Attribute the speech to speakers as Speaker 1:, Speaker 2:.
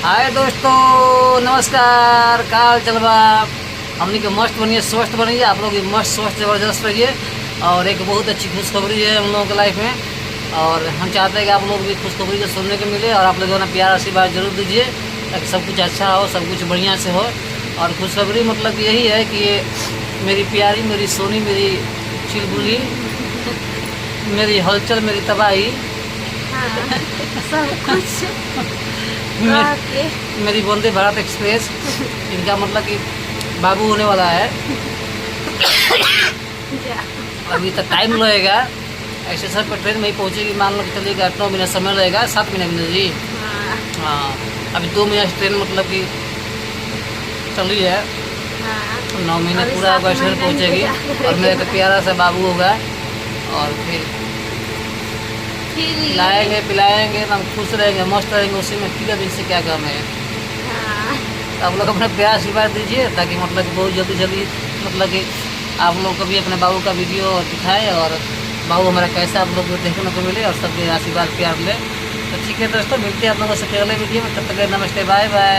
Speaker 1: हाय दोस्तों, नमस्कार। का हाल चल बा? हमने के मस्त बनिए, स्वस्थ बनिए। आप लोग भी मस्त स्वस्थ जबरदस्त रहिए। और एक बहुत अच्छी खुशखबरी है हम लोगों के लाइफ में, और हम चाहते हैं कि आप लोग भी खुशखबरी को सुनने को मिले। और आप लोग ना प्यार आशीर्वाद जरूर दीजिए ताकि सब कुछ अच्छा हो, सब कुछ बढ़िया से हो। और खुशखबरी मतलब यही है कि ये मेरी प्यारी, मेरी सोनी, मेरी चिलबुली, मेरी हलचल, मेरी तबाही,
Speaker 2: हाँ, सब कुछ
Speaker 1: मेरी वंदे भारत एक्सप्रेस, इनका मतलब कि बाबू होने वाला है। अभी तक टाइम लगेगा। स्टेशन पर ट्रेन में ही पहुँचेगी, मान लो कि चलिएगा 9 मिनट समय लगेगा, 7 मिनट में जी। हाँ, अभी 2 मिनट ट्रेन मतलब कि चली है। 9 महीने पूरा होगा, स्टेशन पहुँचेगी और मेरा एक प्यारा सा बाबू होगा। और फिर खिलाएंगे पिलाएंगे, हम खुश रहेंगे, मस्त रहेंगे। उसी में फिर दिन से क्या कम है। तो आप लोग अपना प्यार आशीर्वाद दीजिए ताकि मतलब कि बहुत जल्दी मतलब कि आप लोग को भी अपने बाबू का वीडियो दिखाएं और बाबू हमारा कैसा आप लोग को देखने को मिले और सबके आशीर्वाद प्यार ले। तो ठीक है दोस्तों, मिलते हैं आप लोगों से अगले वीडियो में। तब तक नमस्ते, बाय बाय।